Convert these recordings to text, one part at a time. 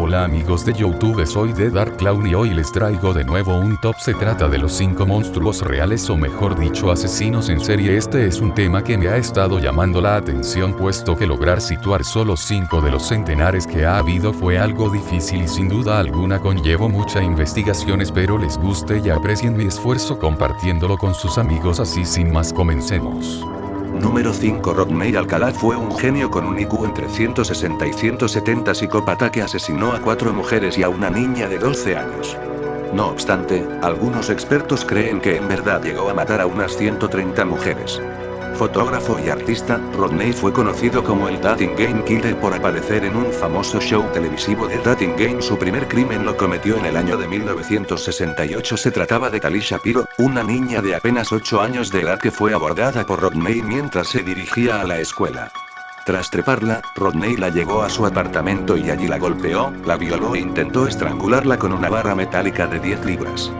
Hola amigos de YouTube, soy The Dark Clown y hoy les traigo de nuevo un top. Se trata de los 5 monstruos reales, o mejor dicho asesinos en serie. Este es un tema que me ha estado llamando la atención, puesto que lograr situar solo 5 de los centenares que ha habido fue algo difícil y sin duda alguna conllevó mucha investigación. Espero les guste y aprecien mi esfuerzo compartiéndolo con sus amigos. Así sin más, comencemos. Número 5. Rodney Alcalá fue un genio con un IQ entre 160 y 170, psicópata que asesinó a 4 mujeres y a una niña de 12 años. No obstante, algunos expertos creen que en verdad llegó a matar a unas 130 mujeres. Fotógrafo y artista, Rodney fue conocido como el Dating Game Killer por aparecer en un famoso show televisivo de Dating Game. Su primer crimen lo cometió en el año de 1968. Se trataba de Tali Shapiro, una niña de apenas 8 años de edad que fue abordada por Rodney mientras se dirigía a la escuela. Tras treparla, Rodney la llevó a su apartamento y allí la golpeó, la violó e intentó estrangularla con una barra metálica de 10 libras.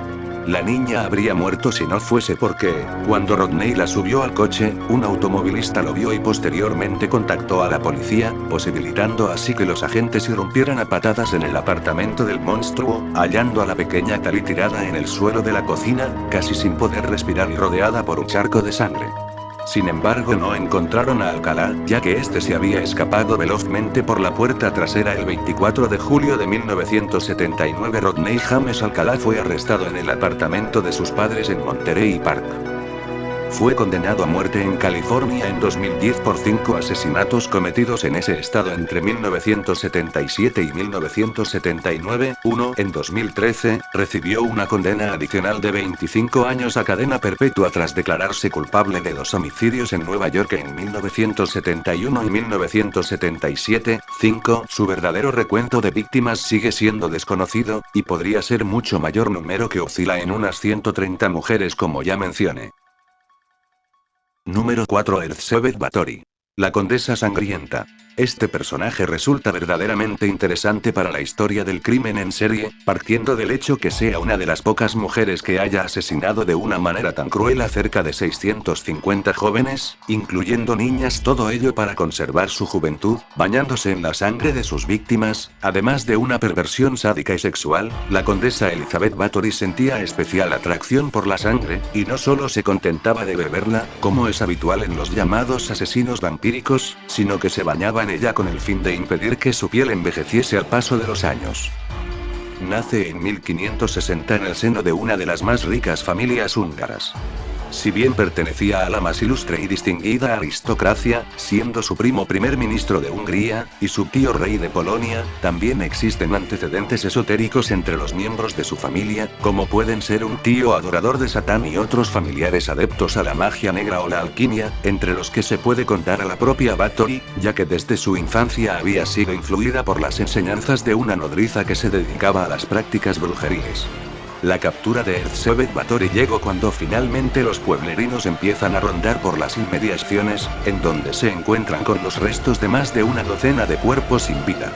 La niña habría muerto si no fuese porque, cuando Rodney la subió al coche, un automovilista lo vio y posteriormente contactó a la policía, posibilitando así que los agentes irrumpieran a patadas en el apartamento del monstruo, hallando a la pequeña Tali tirada en el suelo de la cocina, casi sin poder respirar y rodeada por un charco de sangre. Sin embargo, no encontraron a Alcalá, ya que este se había escapado velozmente por la puerta trasera. El 24 de julio de 1979, Rodney James Alcalá fue arrestado en el apartamento de sus padres en Monterey Park. Fue condenado a muerte en California en 2010 por 5 asesinatos cometidos en ese estado entre 1977 y 1979. En 2013, recibió una condena adicional de 25 años a cadena perpetua tras declararse culpable de 2 homicidios en Nueva York en 1971 y 1977. Su verdadero recuento de víctimas sigue siendo desconocido, y podría ser mucho mayor, número que oscila en unas 130 mujeres como ya mencioné. Número 4. Elizabeth Bathory. La Condesa Sangrienta. Este personaje resulta verdaderamente interesante para la historia del crimen en serie, partiendo del hecho que sea una de las pocas mujeres que haya asesinado de una manera tan cruel a cerca de 650 jóvenes, incluyendo niñas, todo ello para conservar su juventud, bañándose en la sangre de sus víctimas. Además de una perversión sádica y sexual, la condesa Elizabeth Bathory sentía especial atracción por la sangre, y no solo se contentaba de beberla, como es habitual en los llamados asesinos vampíricos, sino que se bañaba en ella con el fin de impedir que su piel envejeciese al paso de los años. Nace en 1560 en el seno de una de las más ricas familias húngaras. Si bien pertenecía a la más ilustre y distinguida aristocracia, siendo su primo primer ministro de Hungría, y su tío rey de Polonia, también existen antecedentes esotéricos entre los miembros de su familia, como pueden ser un tío adorador de Satán y otros familiares adeptos a la magia negra o la alquimia, entre los que se puede contar a la propia Bathory, ya que desde su infancia había sido influida por las enseñanzas de una nodriza que se dedicaba a las prácticas brujeriles. La captura de Elizabeth Bathory llegó cuando finalmente los pueblerinos empiezan a rondar por las inmediaciones, en donde se encuentran con los restos de más de una docena de cuerpos sin vida.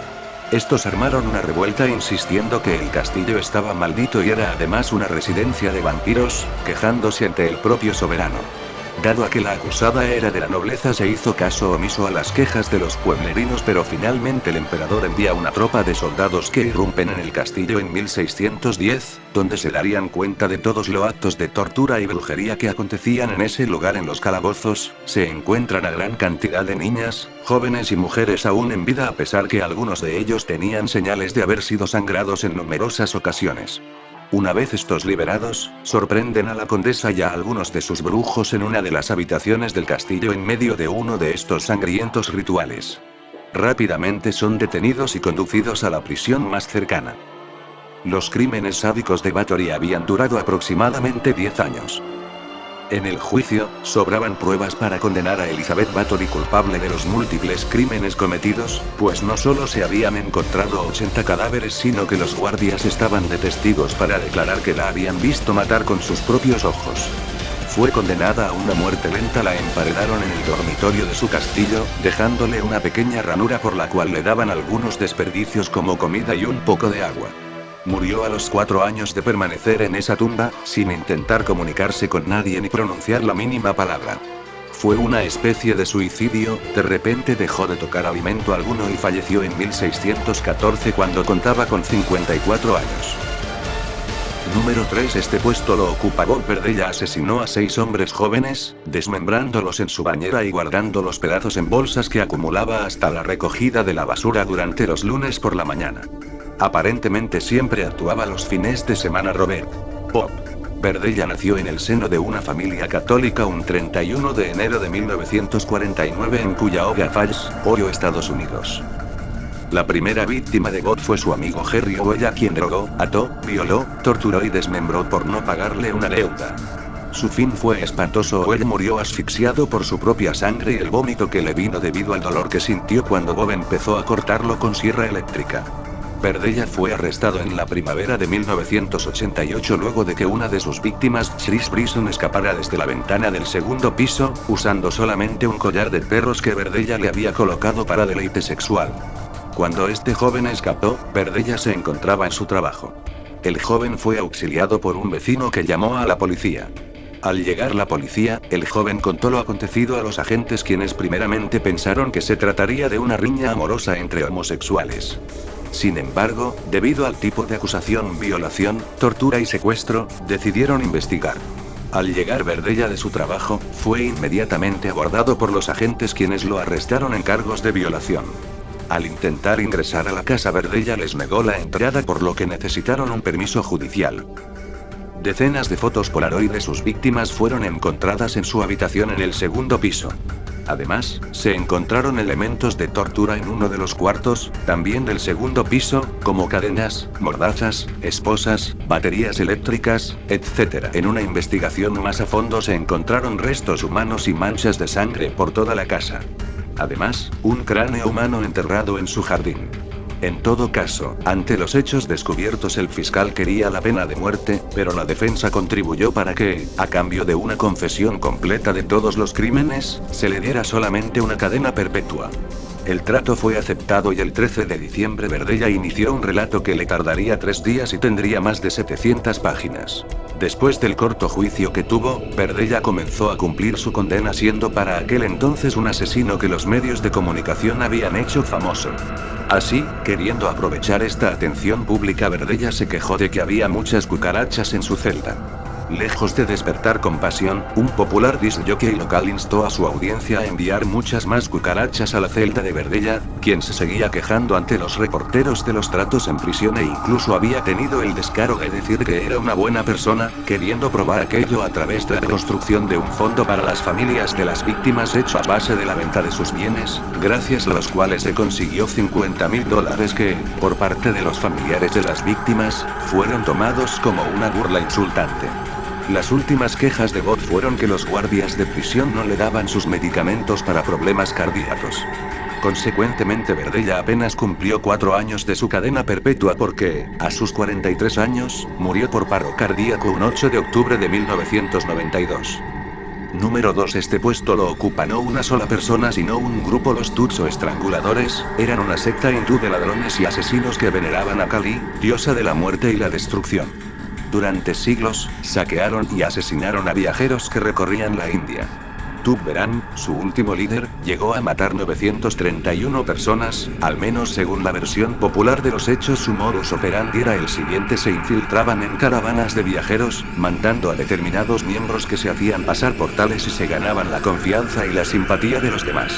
Estos armaron una revuelta insistiendo que el castillo estaba maldito y era además una residencia de vampiros, quejándose ante el propio soberano. Dado a que la acusada era de la nobleza, se hizo caso omiso a las quejas de los pueblerinos, pero finalmente el emperador envía una tropa de soldados que irrumpen en el castillo en 1610, donde se darían cuenta de todos los actos de tortura y brujería que acontecían en ese lugar. En los calabozos, se encuentran a gran cantidad de niñas, jóvenes y mujeres aún en vida, a pesar que algunos de ellos tenían señales de haber sido sangrados en numerosas ocasiones. Una vez estos liberados, sorprenden a la condesa y a algunos de sus brujos en una de las habitaciones del castillo en medio de uno de estos sangrientos rituales. Rápidamente son detenidos y conducidos a la prisión más cercana. Los crímenes sádicos de Bathory habían durado aproximadamente 10 años. En el juicio, sobraban pruebas para condenar a Elizabeth Bathory culpable de los múltiples crímenes cometidos, pues no solo se habían encontrado 80 cadáveres, sino que los guardias estaban de testigos para declarar que la habían visto matar con sus propios ojos. Fue condenada a una muerte lenta. La emparedaron en el dormitorio de su castillo, dejándole una pequeña ranura por la cual le daban algunos desperdicios como comida y un poco de agua. Murió a los 4 años de permanecer en esa tumba, sin intentar comunicarse con nadie ni pronunciar la mínima palabra. Fue una especie de suicidio, de repente dejó de tocar alimento alguno y falleció en 1614 cuando contaba con 54 años. Número 3. Este puesto lo ocupa Bob Berdella. Asesinó a 6 hombres jóvenes, desmembrándolos en su bañera y guardando los pedazos en bolsas que acumulaba hasta la recogida de la basura durante los lunes por la mañana. Aparentemente siempre actuaba los fines de semana. Robert Bob Berdella nació en el seno de una familia católica un 31 de enero de 1949 en Cuyahoga Falls, Ohio, Estados Unidos. La primera víctima de Bob fue su amigo Jerry Owell, a quien drogó, ató, violó, torturó y desmembró por no pagarle una deuda. Su fin fue espantoso. Owell murió asfixiado por su propia sangre y el vómito que le vino debido al dolor que sintió cuando Bob empezó a cortarlo con sierra eléctrica. Berdella fue arrestado en la primavera de 1988 luego de que una de sus víctimas, Chris Bryson, escapara desde la ventana del segundo piso, usando solamente un collar de perros que Berdella le había colocado para deleite sexual. Cuando este joven escapó, Berdella se encontraba en su trabajo. El joven fue auxiliado por un vecino que llamó a la policía. Al llegar la policía, el joven contó lo acontecido a los agentes, quienes primeramente pensaron que se trataría de una riña amorosa entre homosexuales. Sin embargo, debido al tipo de acusación, violación, tortura y secuestro, decidieron investigar. Al llegar Berdella de su trabajo, fue inmediatamente abordado por los agentes, quienes lo arrestaron en cargos de violación. Al intentar ingresar a la casa, Berdella les negó la entrada, por lo que necesitaron un permiso judicial. Decenas de fotos Polaroid de sus víctimas fueron encontradas en su habitación en el segundo piso. Además, se encontraron elementos de tortura en uno de los cuartos, también del segundo piso, como cadenas, mordazas, esposas, baterías eléctricas, etc. En una investigación más a fondo se encontraron restos humanos y manchas de sangre por toda la casa. Además, un cráneo humano enterrado en su jardín. En todo caso, ante los hechos descubiertos, el fiscal quería la pena de muerte, pero la defensa contribuyó para que, a cambio de una confesión completa de todos los crímenes, se le diera solamente una cadena perpetua. El trato fue aceptado y el 13 de diciembre Berdella inició un relato que le tardaría 3 días y tendría más de 700 páginas. Después del corto juicio que tuvo, Berdella comenzó a cumplir su condena, siendo para aquel entonces un asesino que los medios de comunicación habían hecho famoso. Así, queriendo aprovechar esta atención pública, Berdella se quejó de que había muchas cucarachas en su celda. Lejos de despertar compasión, un popular disc jockey local instó a su audiencia a enviar muchas más cucarachas a la celda de Berdella, quien se seguía quejando ante los reporteros de los tratos en prisión e incluso había tenido el descaro de decir que era una buena persona, queriendo probar aquello a través de la construcción de un fondo para las familias de las víctimas hecho a base de la venta de sus bienes, gracias a los cuales se consiguió $50,000 que, por parte de los familiares de las víctimas, fueron tomados como una burla insultante. Las últimas quejas de Bob fueron que los guardias de prisión no le daban sus medicamentos para problemas cardíacos. Consecuentemente, Berdella apenas cumplió 4 años de su cadena perpetua porque, a sus 43 años, murió por paro cardíaco un 8 de octubre de 1992. Número 2. Este puesto lo ocupa no una sola persona sino un grupo. Los Tuts o estranguladores, eran una secta hindú de ladrones y asesinos que veneraban a Kali, diosa de la muerte y la destrucción. Durante siglos, saquearon y asesinaron a viajeros que recorrían la India. Tub Beran, su último líder, llegó a matar 931 personas, al menos según la versión popular de los hechos. Su modus operandi era el siguiente: se infiltraban en caravanas de viajeros, mandando a determinados miembros que se hacían pasar por tales y se ganaban la confianza y la simpatía de los demás,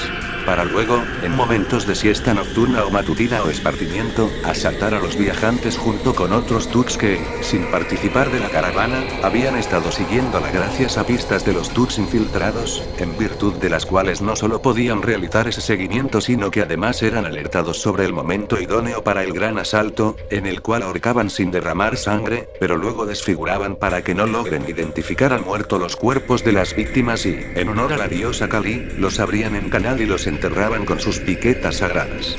para luego, en momentos de siesta nocturna o matutina o esparcimiento, asaltar a los viajantes junto con otros tuts que, sin participar de la caravana, habían estado siguiéndola gracias a pistas de los tuts infiltrados, en virtud de las cuales no solo podían realizar ese seguimiento sino que además eran alertados sobre el momento idóneo para el gran asalto, en el cual ahorcaban sin derramar sangre, pero luego desfiguraban para que no logren identificar al muerto los cuerpos de las víctimas y, en honor a la diosa Kali, los abrían en canal y los enterraban con sus piquetas sagradas.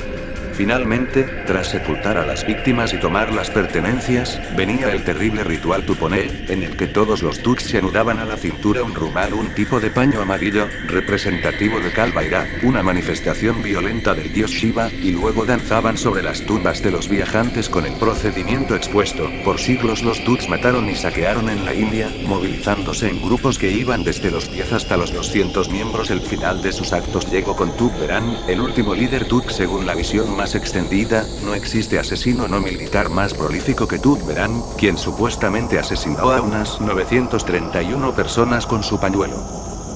Finalmente, tras sepultar a las víctimas y tomar las pertenencias, venía el terrible ritual Tuponé, en el que todos los Tuts se anudaban a la cintura un rumal, un tipo de paño amarillo, representativo de Kalbairá, una manifestación violenta del dios Shiva, y luego danzaban sobre las tumbas de los viajantes con el procedimiento expuesto. Por siglos los Tuts mataron y saquearon en la India, movilizándose en grupos que iban desde los 10 hasta los 200 miembros. El final de sus actos llegó con Tugberan, el último líder Tut según la visión más extendida. No existe asesino no militar más prolífico que Tugberan, quien supuestamente asesinó a unas 931 personas con su pañuelo.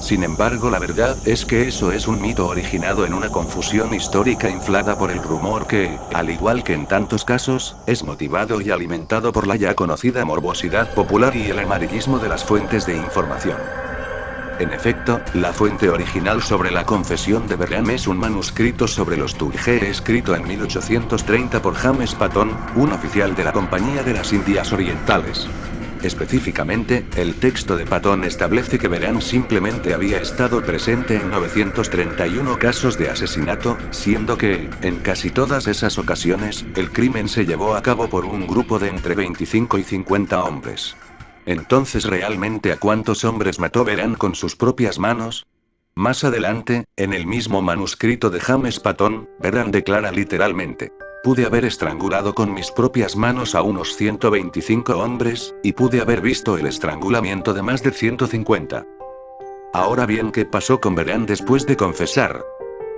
Sin embargo, la verdad es que eso es un mito originado en una confusión histórica inflada por el rumor que, al igual que en tantos casos, es motivado y alimentado por la ya conocida morbosidad popular y el amarillismo de las fuentes de información. En efecto, la fuente original sobre la confesión de Beran es un manuscrito sobre los Turgé escrito en 1830 por James Patton, un oficial de la Compañía de las Indias Orientales. Específicamente, el texto de Patton establece que Beran simplemente había estado presente en 931 casos de asesinato, siendo que, en casi todas esas ocasiones, el crimen se llevó a cabo por un grupo de entre 25 y 50 hombres. Entonces, ¿realmente a cuántos hombres mató Beran con sus propias manos? Más adelante, en el mismo manuscrito de James Patton, Beran declara literalmente: pude haber estrangulado con mis propias manos a unos 125 hombres, y pude haber visto el estrangulamiento de más de 150. Ahora bien, ¿qué pasó con Beran después de confesar?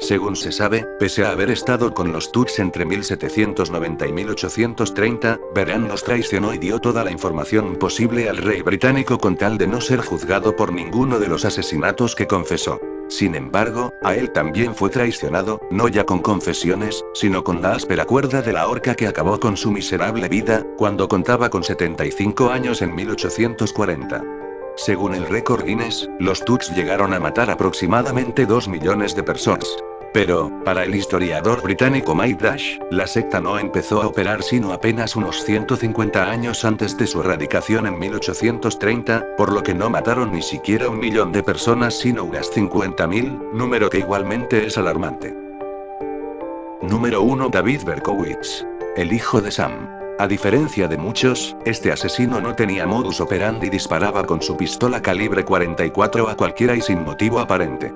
Según se sabe, pese a haber estado con los Tuts entre 1790 y 1830, Beran los traicionó y dio toda la información posible al rey británico con tal de no ser juzgado por ninguno de los asesinatos que confesó. Sin embargo, a él también fue traicionado, no ya con confesiones, sino con la áspera cuerda de la horca que acabó con su miserable vida, cuando contaba con 75 años en 1840. Según el récord Guinness, los Tuts llegaron a matar aproximadamente 2 millones de personas. Pero, para el historiador británico Mike Dash, la secta no empezó a operar sino apenas unos 150 años antes de su erradicación en 1830, por lo que no mataron ni siquiera 1 millón de personas sino unas 50.000, número que igualmente es alarmante. Número 1. David Berkowitz. El hijo de Sam. A diferencia de muchos, este asesino no tenía modus operandi y disparaba con su pistola calibre 44 a cualquiera y sin motivo aparente.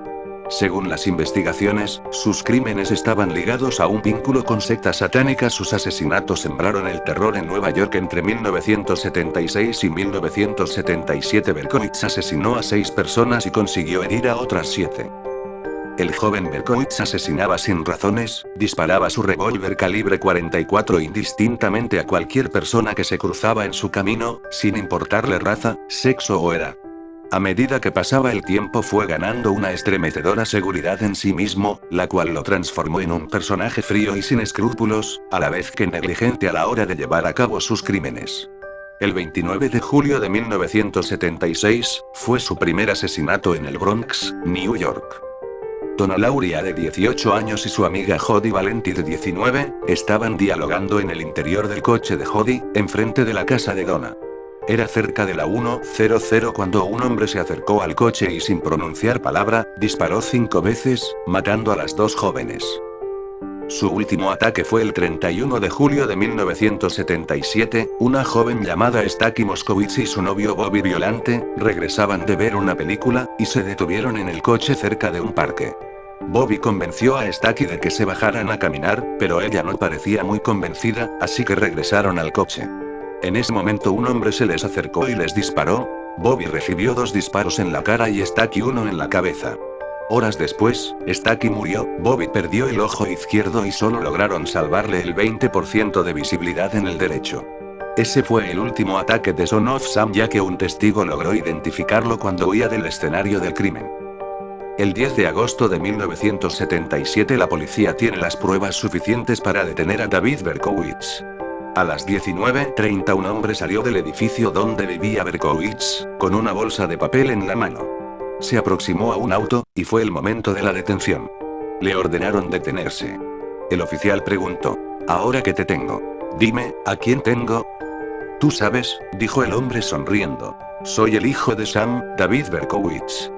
Según las investigaciones, sus crímenes estaban ligados a un vínculo con sectas satánicas. Sus asesinatos sembraron el terror en Nueva York entre 1976 y 1977. Berkowitz asesinó a 6 personas y consiguió herir a otras 7. El joven Berkowitz asesinaba sin razones, disparaba su revólver calibre 44 indistintamente a cualquier persona que se cruzaba en su camino, sin importarle raza, sexo o edad. A medida que pasaba el tiempo fue ganando una estremecedora seguridad en sí mismo, la cual lo transformó en un personaje frío y sin escrúpulos, a la vez que negligente a la hora de llevar a cabo sus crímenes. El 29 de julio de 1976, fue su primer asesinato en el Bronx, New York. Donna Lauria, de 18 años, y su amiga Jody Valenti, de 19, estaban dialogando en el interior del coche de Jody, enfrente de la casa de Donna. Era cerca de la 1:00 cuando un hombre se acercó al coche y, sin pronunciar palabra, disparó 5 veces, matando a las 2 jóvenes. Su último ataque fue el 31 de julio de 1977, una joven llamada Staki Moskowitz y su novio Bobby Violante, regresaban de ver una película, y se detuvieron en el coche cerca de un parque. Bobby convenció a Staki de que se bajaran a caminar, pero ella no parecía muy convencida, así que regresaron al coche. En ese momento un hombre se les acercó y les disparó. Bobby recibió 2 disparos en la cara y Staki 1 en la cabeza. Horas después, Staki murió, Bobby perdió el ojo izquierdo y solo lograron salvarle el 20% de visibilidad en el derecho. Ese fue el último ataque de Son of Sam, ya que un testigo logró identificarlo cuando huía del escenario del crimen. El 10 de agosto de 1977 la policía tiene las pruebas suficientes para detener a David Berkowitz. A las 19:30 un hombre salió del edificio donde vivía Berkowitz, con una bolsa de papel en la mano. Se aproximó a un auto, y fue el momento de la detención. Le ordenaron detenerse. El oficial preguntó: «Ahora que te tengo. Dime, ¿a quién tengo?» «Tú sabes», dijo el hombre sonriendo. «Soy el hijo de Sam, David Berkowitz».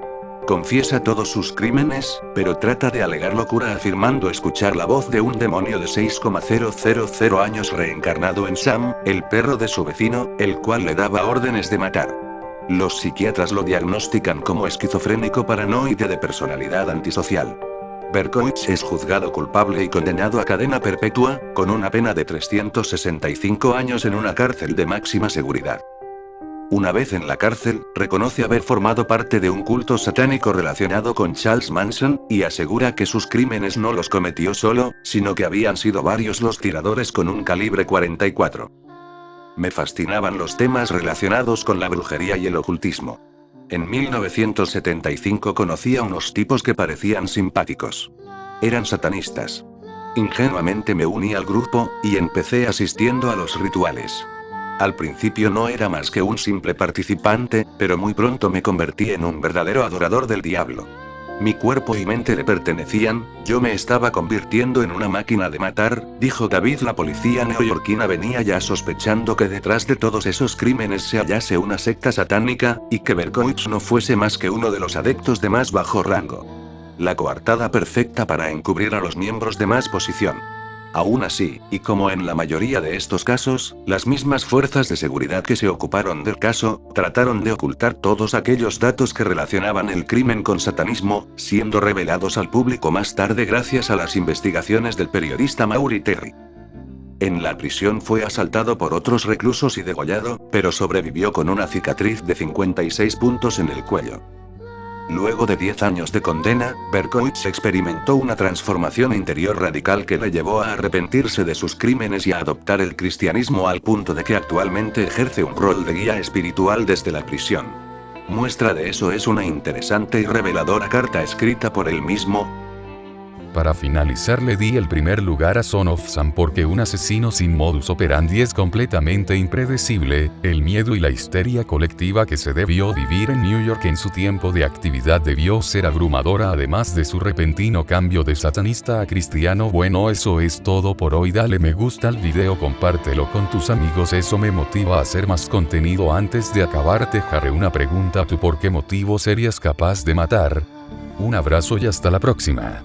Confiesa todos sus crímenes, pero trata de alegar locura afirmando escuchar la voz de un demonio de 6,000 años reencarnado en Sam, el perro de su vecino, el cual le daba órdenes de matar. Los psiquiatras lo diagnostican como esquizofrénico paranoide de personalidad antisocial. Berkowitz es juzgado culpable y condenado a cadena perpetua, con una pena de 365 años en una cárcel de máxima seguridad. Una vez en la cárcel, reconoce haber formado parte de un culto satánico relacionado con Charles Manson, y asegura que sus crímenes no los cometió solo, sino que habían sido varios los tiradores con un calibre 44. Me fascinaban los temas relacionados con la brujería y el ocultismo. En 1975 conocí a unos tipos que parecían simpáticos. Eran satanistas. Ingenuamente me uní al grupo, y empecé asistiendo a los rituales. Al principio no era más que un simple participante, pero muy pronto me convertí en un verdadero adorador del diablo. Mi cuerpo y mente le pertenecían, yo me estaba convirtiendo en una máquina de matar, dijo David. La policía neoyorquina venía ya sospechando que detrás de todos esos crímenes se hallase una secta satánica, y que Berkowitz no fuese más que uno de los adeptos de más bajo rango. La coartada perfecta para encubrir a los miembros de más posición. Aún así, y como en la mayoría de estos casos, las mismas fuerzas de seguridad que se ocuparon del caso, trataron de ocultar todos aquellos datos que relacionaban el crimen con satanismo, siendo revelados al público más tarde gracias a las investigaciones del periodista Maury Terry. En la prisión fue asaltado por otros reclusos y degollado, pero sobrevivió con una cicatriz de 56 puntos en el cuello. Luego de 10 años de condena, Berkowitz experimentó una transformación interior radical que le llevó a arrepentirse de sus crímenes y a adoptar el cristianismo al punto de que actualmente ejerce un rol de guía espiritual desde la prisión. Muestra de eso es una interesante y reveladora carta escrita por él mismo. Para finalizar, le di el primer lugar a Son of Sam porque un asesino sin modus operandi es completamente impredecible. El miedo y la histeria colectiva que se debió vivir en New York en su tiempo de actividad debió ser abrumadora, además de su repentino cambio de satanista a cristiano. Bueno, eso es todo por hoy. Dale me gusta al video, compártelo con tus amigos, eso me motiva a hacer más contenido. Antes de acabar te dejaré una pregunta: ¿tú por qué motivo serías capaz de matar? Un abrazo y hasta la próxima.